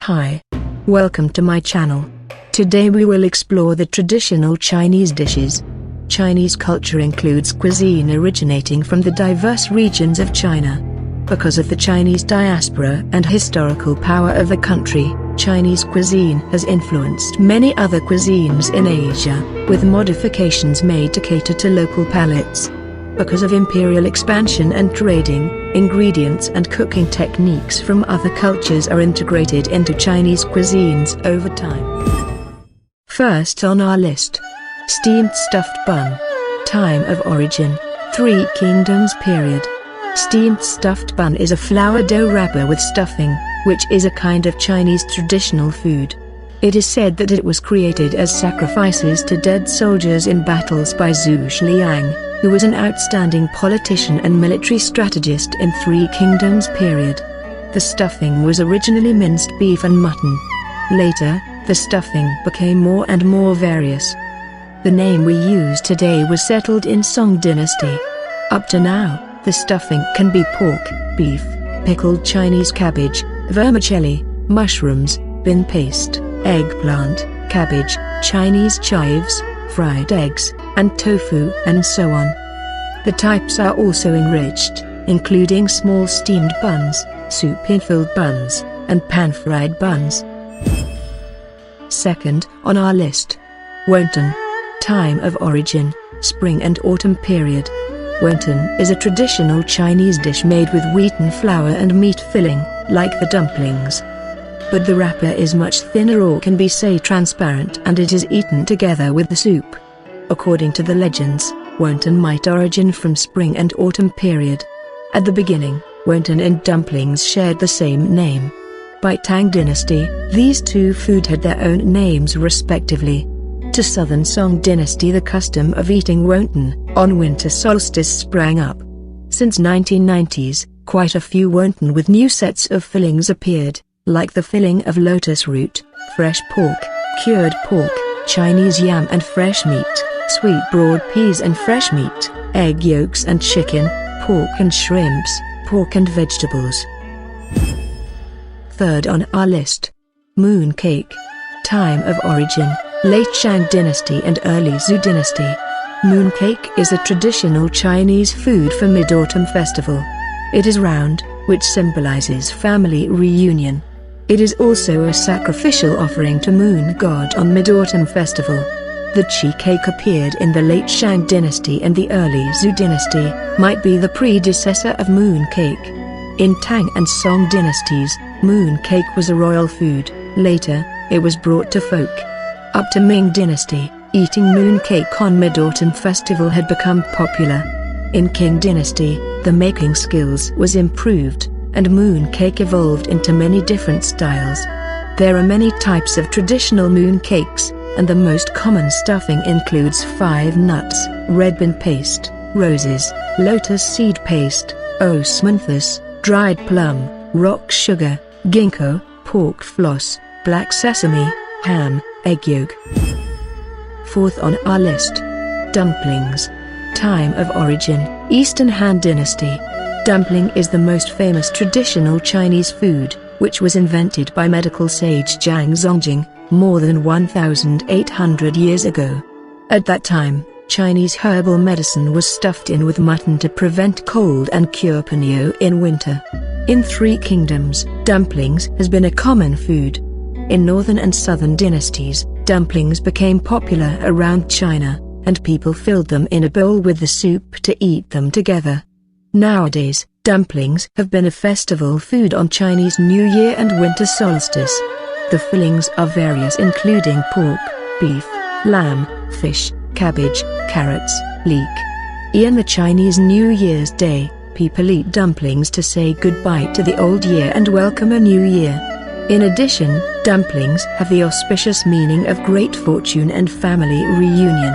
Hi. Welcome to my channel. Today we will explore the traditional Chinese dishes. Chinese culture includes cuisine originating from the diverse regions of China. Because of the Chinese diaspora and historical power of the country, Chinese cuisine has influenced many other cuisines in Asia, with modifications made to cater to local palates. Because of imperial expansion and trading, ingredients and cooking techniques from other cultures are integrated into Chinese cuisines over time. First on our list, steamed stuffed bun. Time of origin, 3 Kingdoms period. Steamed stuffed bun is a flour dough wrapper with stuffing, which is a kind of Chinese traditional food. It is said that it was created as sacrifices to dead soldiers in battles by Zhu Liang, who was an outstanding politician and military strategist in 3 Kingdoms period. The stuffing was originally minced beef and mutton. Later, the stuffing became more and more various. The name we use today was settled in Song dynasty. Up to now, the stuffing can be pork, beef, pickled Chinese cabbage, vermicelli, mushrooms, bean paste, eggplant, cabbage, Chinese chives, fried eggs, and tofu, and so on. The types are also enriched, including small steamed buns, soup-filled buns, and pan-fried buns. Second on our list, Wonton. Time of origin, spring and autumn period. Wonton is a traditional Chinese dish made with wheaten flour and meat filling, like the dumplings. But the wrapper is much thinner or can be say transparent, and it is eaten together with the soup. According to the legends, Wonton might origin from spring and autumn period. At the beginning, Wonton and dumplings shared the same name. By Tang dynasty, these two food had their own names respectively. To southern Song dynasty, the custom of eating wonton on winter solstice sprang up. Since 1990s, quite a few wonton with new sets of fillings appeared, like the filling of lotus root, fresh pork, cured pork, Chinese yam and fresh meat, sweet broad peas and fresh meat, egg yolks and chicken, pork and shrimps, pork and vegetables. Third on our list, moon cake. Time of origin, late Shang dynasty and early Zhou dynasty. Moon cake is a traditional Chinese food for Mid-Autumn festival. It is round, which symbolizes family reunion. It is also a sacrificial offering to Moon God on Mid-Autumn festival. The Qi cake appeared in the late Shang dynasty and the early Zhou dynasty, might be the predecessor of moon cake. In Tang and Song dynasties, moon cake was a royal food. Later, it was brought to folk. Up to Ming dynasty, eating moon cake on Mid-Autumn festival had become popular. In Qing dynasty, the making skills was improved, and moon cake evolved into many different styles. There are many types of traditional moon cakes, and the most common stuffing includes 5 nuts, red bean paste, roses, lotus seed paste, osmanthus, dried plum, rock sugar, ginkgo, pork floss, black sesame, ham, egg yolk. Fourth on our list, dumplings. Time of origin, Eastern Han dynasty. Dumpling is the most famous traditional Chinese food, which was invented by medical sage Zongzi more than 1,800 years ago. At that time, Chinese herbal medicine was stuffed in with mutton to prevent cold and cure ponyo in winter. In 3 Kingdoms, dumplings has been a common food. In northern and southern dynasties, dumplings became popular around China, and people filled them in a bowl with the soup to eat them together. Nowadays, dumplings have been a festival food on Chinese New Year and winter solstice. The fillings are various, including pork, beef, lamb, fish, cabbage, carrots, leek. In the Chinese New Year's Day, people eat dumplings to say goodbye to the old year and welcome a new year. In addition, dumplings have the auspicious meaning of great fortune and family reunion.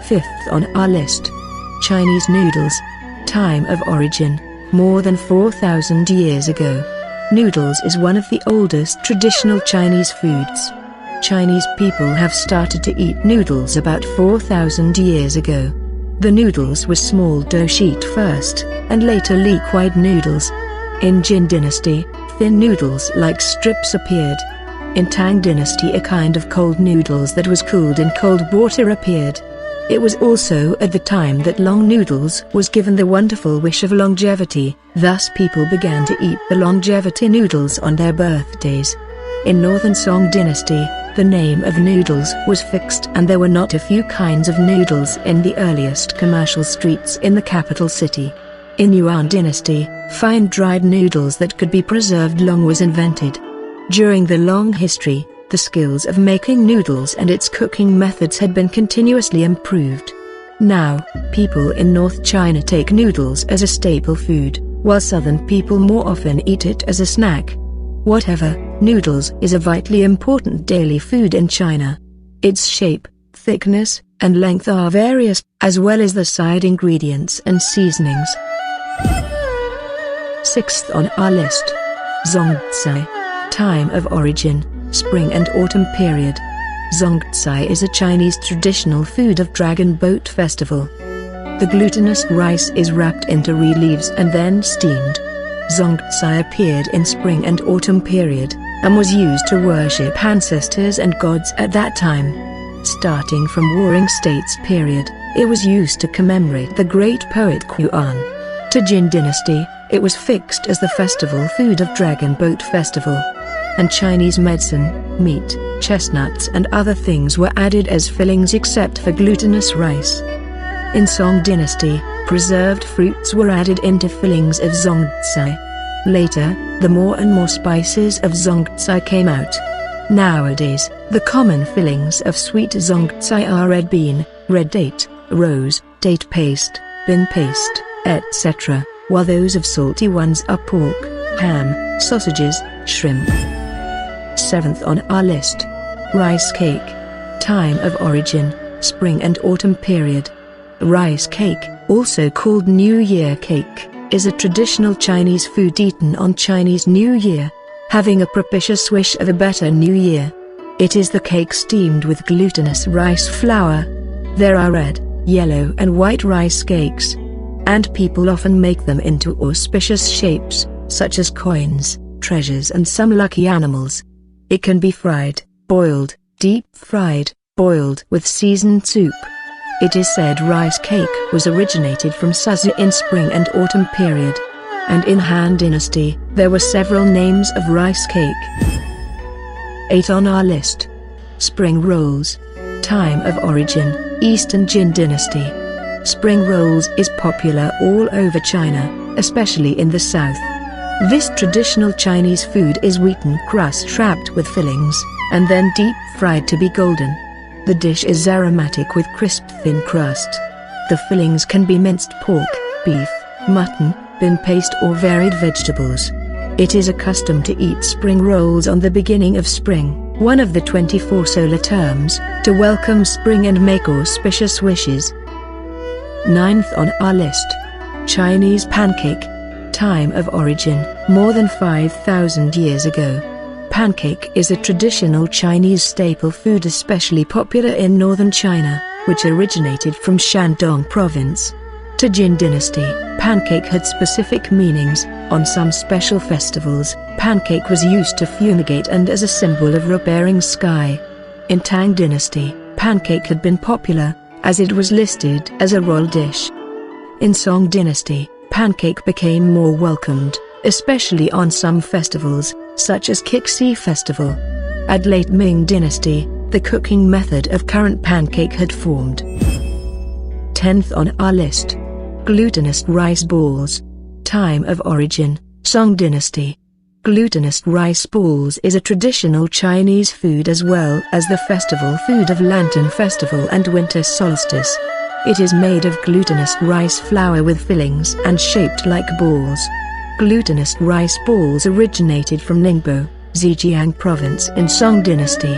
Fifth on our list, Chinese noodles. Time of origin, more than 4,000 years ago. Noodles is one of the oldest traditional Chinese foods. Chinese people have started to eat noodles about 4,000 years ago. The noodles were small dough sheet first, and later liquid noodles. In Jin dynasty, thin noodles like strips appeared. In Tang Dynasty, a kind of cold noodles that was cooled in cold water appeared. It was also at the time that long noodles was given the wonderful wish of longevity, thus people began to eat the longevity noodles on their birthdays. In Northern Song Dynasty, the name of noodles was fixed and there were not a few kinds of noodles in the earliest commercial streets in the capital city. In Yuan Dynasty, fine dried noodles that could be preserved long was invented. During the long history, the skills of making noodles and its cooking methods had been continuously improved. Now, people in North China take noodles as a staple food, while southern people more often eat it as a snack. Whatever, noodles is a vitally important daily food in China. Its shape, thickness, and length are various, as well as the side ingredients and seasonings. Sixth on our list. Zongzi. Time of origin, spring and autumn period. Zongzi is a Chinese traditional food of Dragon Boat Festival. The glutinous rice is wrapped into reed leaves and then steamed. Zongzi appeared in spring and autumn period, and was used to worship ancestors and gods at that time. Starting from Warring States period, it was used to commemorate the great poet Yuan. To Jin Dynasty, it was fixed as the festival food of Dragon Boat Festival. And Chinese medicine, meat, chestnuts and other things were added as fillings except for glutinous rice. In Song Dynasty, preserved fruits were added into fillings of Zongzi. Later, the more and more spices of Zongzi came out. Nowadays, the common fillings of sweet Zongzi are red bean, red date, rose, date paste, bean paste, etc., while those of salty ones are pork, ham, sausages, shrimp. Seventh on our list. Rice cake. Time of origin, spring and autumn period. Rice cake, also called New Year cake, is a traditional Chinese food eaten on Chinese New Year, having a propitious wish of a better new year. It is the cake steamed with glutinous rice flour. There are red, yellow and white rice cakes, and people often make them into auspicious shapes, such as coins, treasures and some lucky animals. It can be fried, boiled, deep-fried, boiled with seasoned soup. It is said rice cake was originated from Suzi in spring and autumn period. And in Han Dynasty, there were several names of rice cake. 8 on our list. Spring rolls. Time of origin, Eastern Jin Dynasty. Spring rolls is popular all over China, especially in the south. This traditional Chinese food is wheaten crust wrapped with fillings, and then deep-fried to be golden. The dish is aromatic with crisp thin crust. The fillings can be minced pork, beef, mutton, bean paste or varied vegetables. It is a custom to eat spring rolls on the beginning of spring, one of the 24 solar terms, to welcome spring and make auspicious wishes. 9th on our list. Chinese pancake. Time of origin, more than 5,000 years ago. Pancake is a traditional Chinese staple food especially popular in northern China, which originated from Shandong province. To Jin Dynasty, pancake had specific meanings. On some special festivals, pancake was used to fumigate and as a symbol of repairing sky. In Tang Dynasty, pancake had been popular, as it was listed as a royal dish. In Song Dynasty, pancake became more welcomed, especially on some festivals, such as Qixi Festival. At late Ming Dynasty, the cooking method of current pancake had formed. 10th on our list. Glutinous rice balls. Time of origin, Song Dynasty. Glutinous rice balls is a traditional Chinese food as well as the festival food of Lantern Festival and Winter Solstice. It is made of glutinous rice flour with fillings and shaped like balls. Glutinous rice balls originated from Ningbo, Zhejiang province in Song Dynasty.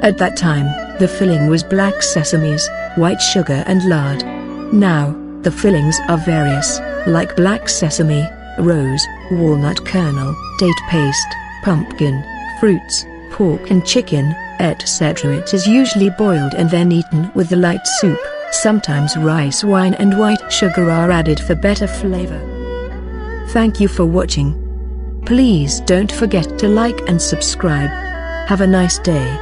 At that time, the filling was black sesames, white sugar and lard. Now, the fillings are various, like black sesame, rose, walnut kernel, date paste, pumpkin, fruits, pork and chicken, etc. It is usually boiled and then eaten with the light soup. Sometimes rice wine and white sugar are added for better flavor. Thank you for watching. Please don't forget to like and subscribe. Have a nice day.